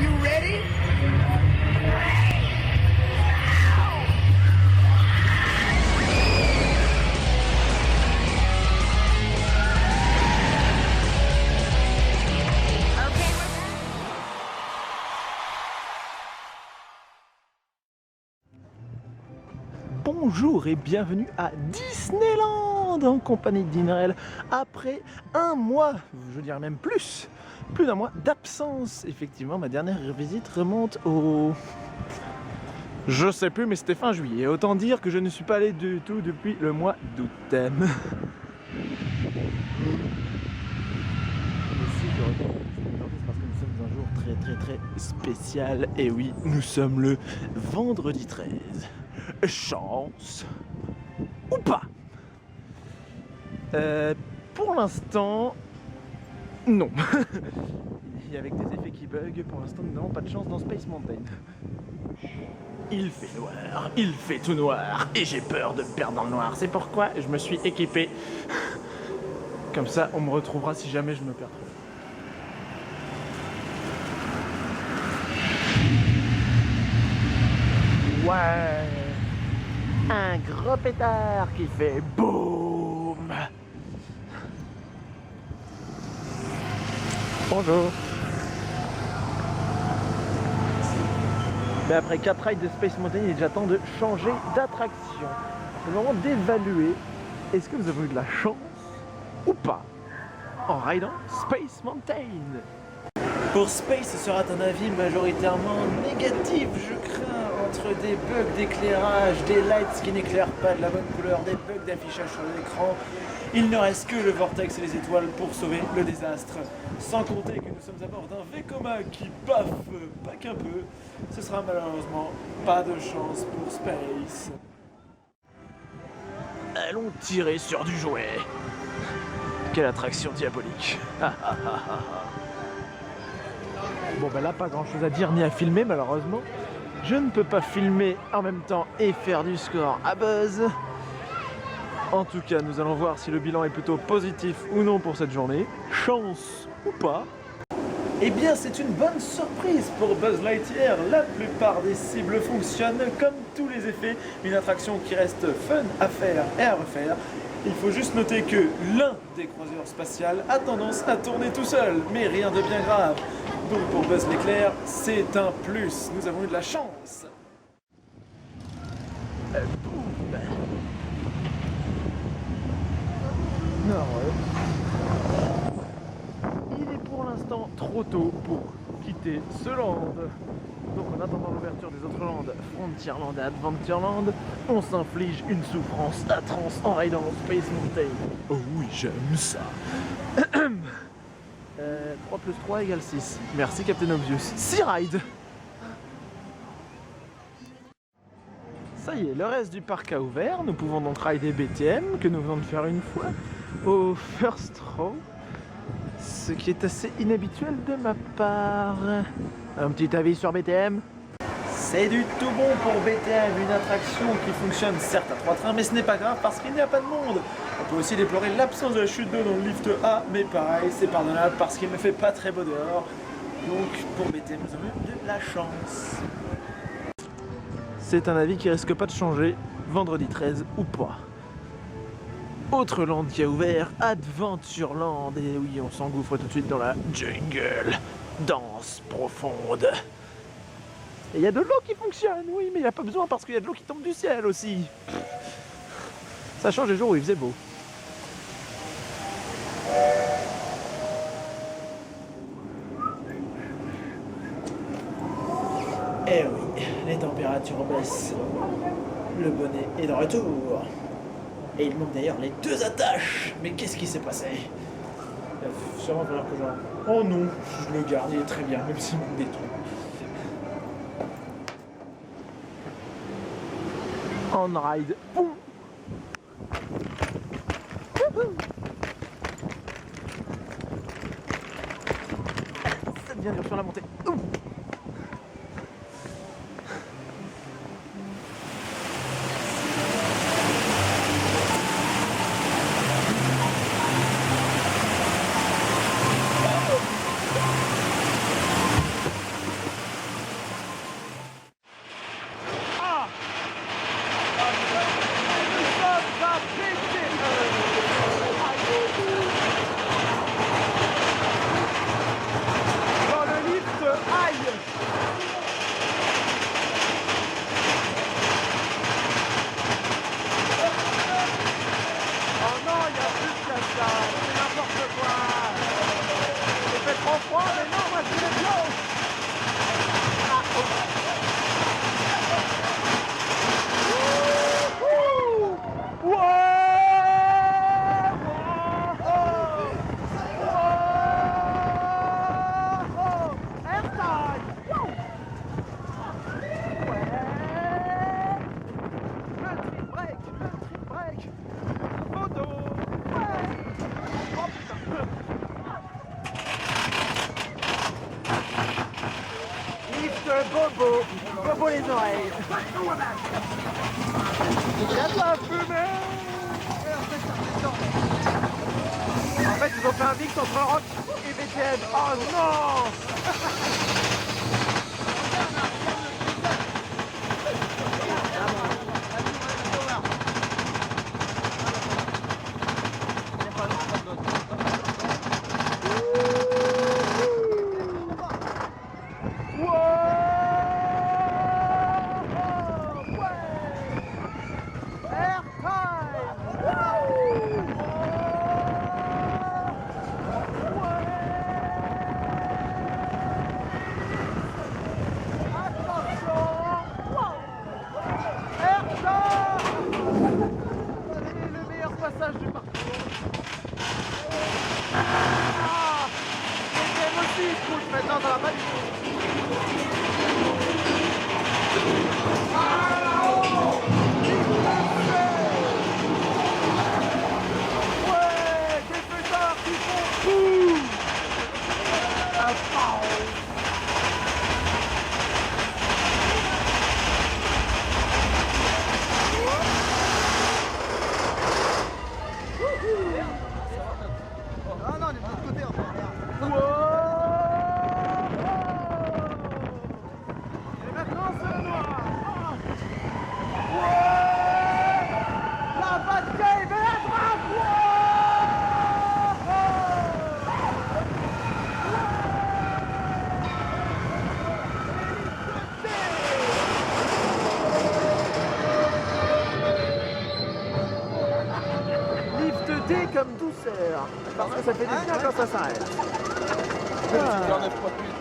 you ready? Bonjour et bienvenue à Disneyland en compagnie de Dinarel après un mois, je dirais même plus d'un mois d'absence. Effectivement, ma dernière visite remonte au... je sais plus, mais c'était fin juillet. Autant dire que je ne suis pas allé du tout depuis le mois d'août. Ici, je retourne aujourd'hui parce que nous sommes un jour très spécial. Et oui, nous sommes le vendredi 13. Chance ou pas. Pour l'instant, non. Et avec des effets qui bug, pour l'instant nous n'avons pas de chance dans Space Mountain. Il fait noir, il fait tout noir, et j'ai peur de me perdre dans le noir. C'est pourquoi je me suis équipé. Comme ça, on me retrouvera si jamais je me perds trop. Ouais, un gros pétard qui fait boum. Bonjour. Mais après 4 rides de Space Mountain, il est déjà temps de changer d'attraction. C'est le moment d'évaluer est-ce que vous avez eu de la chance ou pas en ridant Space Mountain. Pour Space, ce sera un avis majoritairement négatif, je crains, entre des bugs d'éclairage, des lights qui n'éclairent pas de la bonne couleur, des bugs d'affichage sur l'écran. Il ne reste que le vortex et les étoiles pour sauver le désastre. Sans compter que nous sommes à bord d'un Vekoma qui baffe pas qu'un peu. Ce sera malheureusement pas de chance pour Space. Allons tirer sur du jouet. Quelle attraction diabolique. Bon ben là pas grand chose à dire ni à filmer malheureusement. Je ne peux pas filmer en même temps et faire du score à Buzz. En tout cas, nous allons voir si le bilan est plutôt positif ou non pour cette journée. Chance ou pas. Eh bien, c'est une bonne surprise pour Buzz Lightyear. La plupart des cibles fonctionnent comme tous les effets. Une attraction qui reste fun à faire et à refaire. Il faut juste noter que l'un des croiseurs spatiales a tendance à tourner tout seul, mais rien de bien grave. Donc pour Buzz l'éclair, c'est un plus. Nous avons eu de la chance. Boum. Il est pour l'instant trop tôt pour quitter ce land. Donc en attendant l'ouverture des autres lands, Frontierland et Adventureland, on s'inflige une souffrance atroce en ridant Space Mountain. Oh oui, j'aime ça. 3 plus 3 égale 6. Merci Captain Obvious. 6 rides. Ça y est, le reste du parc a ouvert. Nous pouvons donc rider BTM, que nous venons de faire une fois, au first row. Ce qui est assez inhabituel de ma part. Un petit avis sur BTM? C'est du tout bon pour BTM, une attraction qui fonctionne certes à 3 trains, mais ce n'est pas grave parce qu'il n'y a pas de monde. On peut aussi déplorer l'absence de la chute d'eau dans le lift A, mais pareil, c'est pardonnable parce qu'il ne fait pas très beau dehors. Donc pour BTM, nous avons eu de la chance. C'est un avis qui risque pas de changer, vendredi 13 ou pas. Autre land qui a ouvert, Adventureland. Et oui, on s'engouffre tout de suite dans la jungle. Danse profonde. Et il y a de l'eau qui fonctionne, oui, mais il n'y a pas besoin parce qu'il y a de l'eau qui tombe du ciel aussi. Ça change les jours où il faisait beau. Eh oui, les températures baissent. Le bonnet est de retour. Et il manque d'ailleurs les 2 attaches. Mais qu'est-ce qui s'est passé? Il va sûrement falloir que j'en... Oh non, je le garde, il est très bien, même s'il manque des trucs. On ride. Boum. Ça devient dur sur la montée. Bobo. Bobo les oreilles. Il y a de la fumée. En fait, ils ont fait un mix entre rock et BTM. Oh non. Passage du parcours. Ah, BTM aussi, il couche maintenant dans la balle. Ouais, des pétards qui font boum. Un pow. Ah non, on est de l'autre côté encore. Et maintenant c'est le noir. Ouais. La Batcave est à droite. Lift D comme douceur. Parce que ça fait du bien quand ça s'arrête. J'en ai pas plus.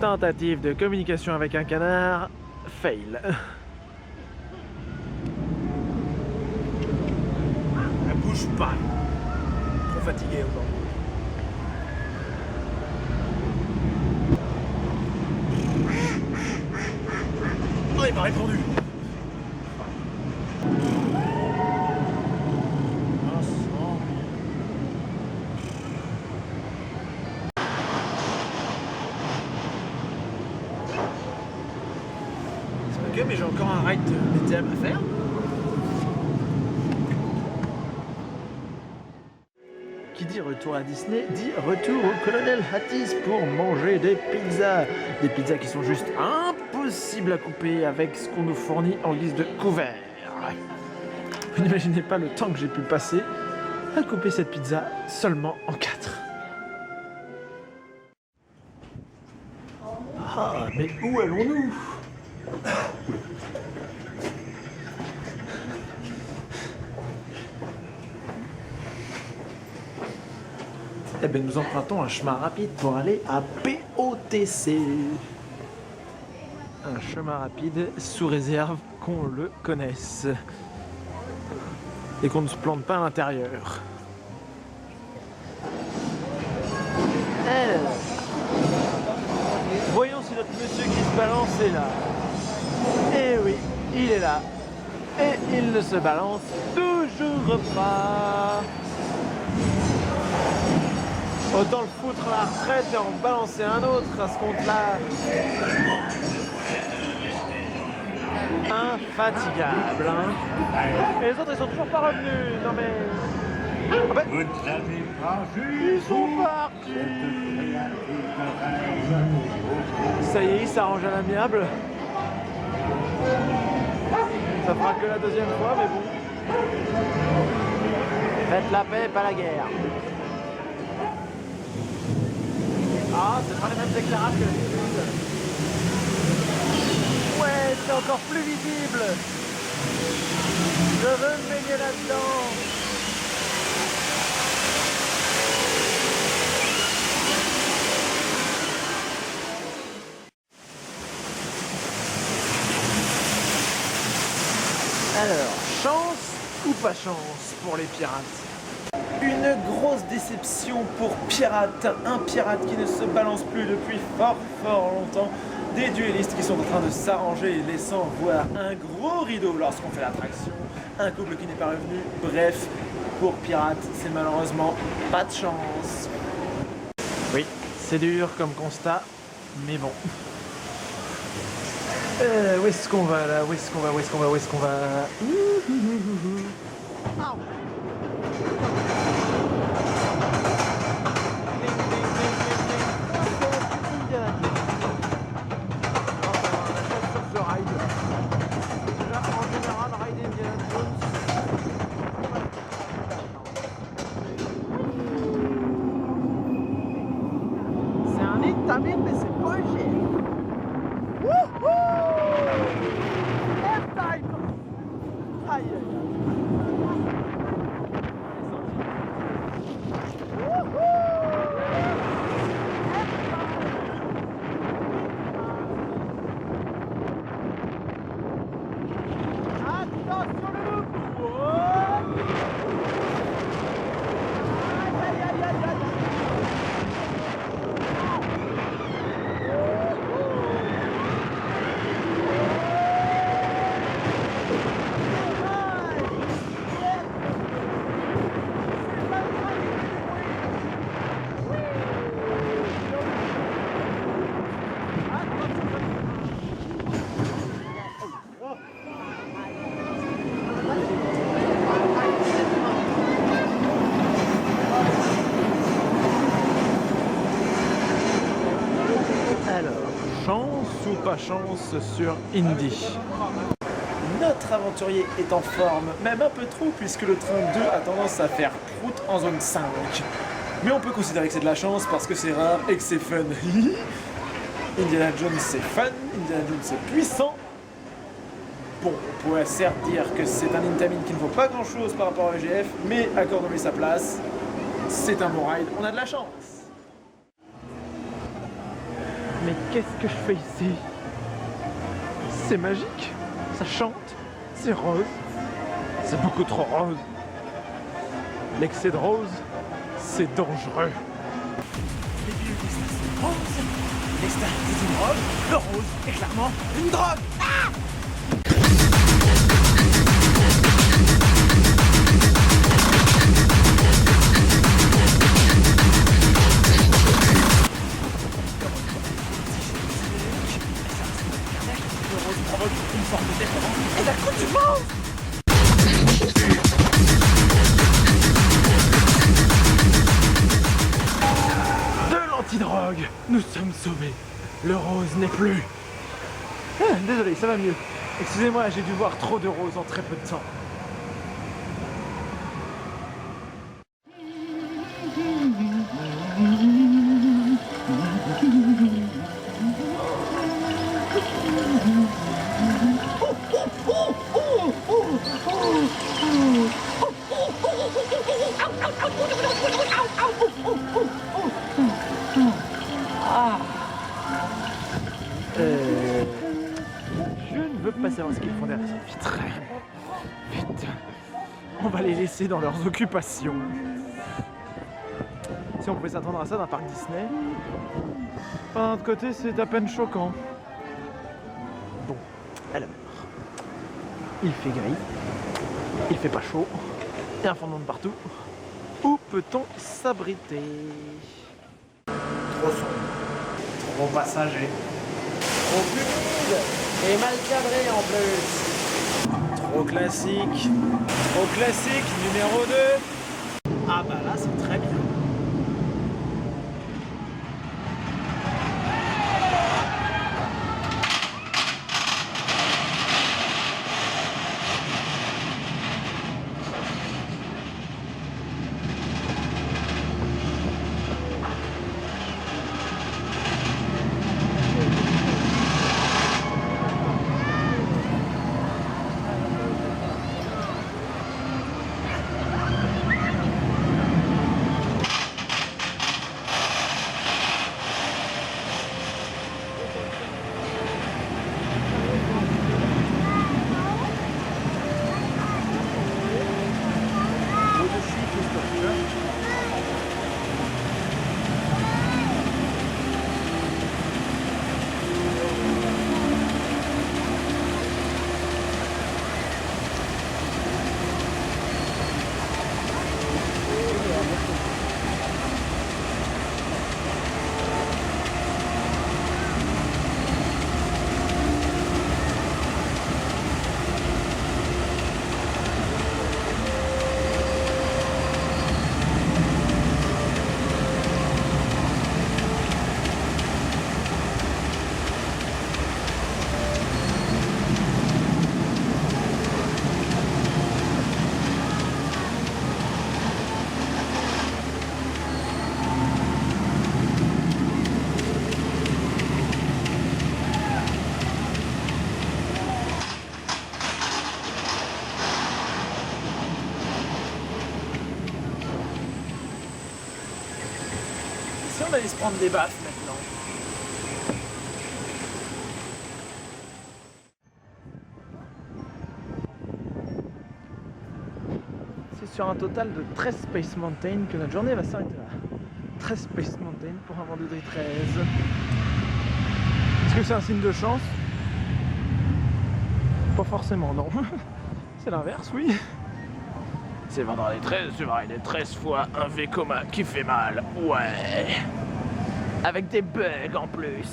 Tentative de communication avec un canard, fail. Elle bouge pas. Trop fatigué aujourd'hui. Oh, il m'a répondu. Ok, mais j'ai encore un ride de BTM à faire. Qui dit retour à Disney dit retour au Colonel Hatties pour manger des pizzas. Des pizzas qui sont juste impossibles à couper avec ce qu'on nous fournit en guise de couvert. Vous n'imaginez pas le temps que j'ai pu passer à couper cette pizza seulement en 4. Ah, mais où allons-nous ? Eh bien, nous empruntons un chemin rapide pour aller à POTC. Un chemin rapide sous réserve qu'on le connaisse. Et qu'on ne se plante pas à l'intérieur. Alors, voyons si notre monsieur qui se balance est là. Eh oui, il est là. Et il ne se balance toujours pas. Autant le foutre à la retraite et en balancer un autre à ce compte-là. Infatigable, hein. Et les autres, ils sont toujours pas revenus. Non mais... Ah ben... Ils sont partis. Ça y est, ils s'arrangent à l'amiable. Ça fera que la deuxième fois, mais bon. Faites la paix, pas la guerre. Ah, c'est pas les mêmes éclairages que d'habitude. Ouais, c'est encore plus visible. Je veux me baigner là-dedans. Alors, chance ou pas chance pour les pirates? Une grosse déception pour Pirate, un pirate qui ne se balance plus depuis fort longtemps, des duellistes qui sont en train de s'arranger laissant voir un gros rideau lorsqu'on fait l'attraction, un couple qui n'est pas revenu, bref, pour Pirate c'est malheureusement pas de chance. Oui, c'est dur comme constat, mais bon. Où est-ce qu'on va là? Où est-ce qu'on va? Ah. C'est un Intamin, mais c'est pas GF. Wouhou! Airtime! Aïe aïe aïe. Attention le loup! Aïe aïe aïe aïe aïe. Alors, chance ou pas chance sur Indy? Notre aventurier est en forme, même un peu trop, puisque le train 2 a tendance à faire croûte en zone 5. Mais on peut considérer que c'est de la chance parce que c'est rare et que c'est fun. Indiana Jones c'est fun, Indiana Jones c'est puissant. Bon, on pourrait certes dire que c'est un Intamin qui ne vaut pas grand chose par rapport à EGF, mais accordons-lui sa place. C'est un bon ride, on a de la chance. Mais qu'est-ce que je fais ici? C'est magique, ça chante, c'est rose, c'est beaucoup trop rose. L'excès de rose, c'est dangereux. Les vieux disent que c'est rose, les stars disent une drogue, le rose est clairement une drogue. Ah! Provoque une forme de déférence et d'accoutumance. De l'antidrogue, nous sommes sauvés. Le rose n'est plus. Ah, désolé, ça va mieux. Excusez-moi, j'ai dû voir trop de roses en très peu de temps. Je ne veux pas savoir ce qu'ils font derrière cette vitre. Vite. On va les laisser dans leurs occupations. Si on pouvait s'attendre à ça d'un parc Disney. D'un autre côté, c'est à peine choquant. Bon, alors. Il fait gris. Il fait pas chaud. Il y a un fondement de partout. Où peut-on s'abriter? Trop sombre, trop passager, Trop humide et mal cadré en plus. Trop classique. Trop classique, numéro 2. ah bah là c'est très bien. on allait se prendre des baffes maintenant. C'est sur un total de 13 Space Mountain que notre journée va s'arrêter là. 13 Space Mountain pour un vendredi 13. Est-ce que c'est un signe de chance? Pas forcément, non. C'est l'inverse, oui. C'est vendredi 13, tu vas aider 13 fois un Vekoma qui fait mal. Ouais. Avec des bugs en plus.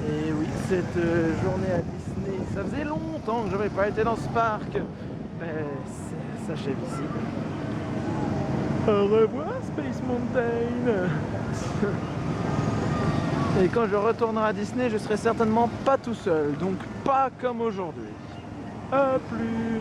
Et oui, cette journée à Disney, ça faisait longtemps que j'avais pas été dans ce parc. Mais ça s'achève ici. Au revoir Space Mountain. Et quand je retournerai à Disney, je serai certainement pas tout seul, donc pas comme aujourd'hui. A plus.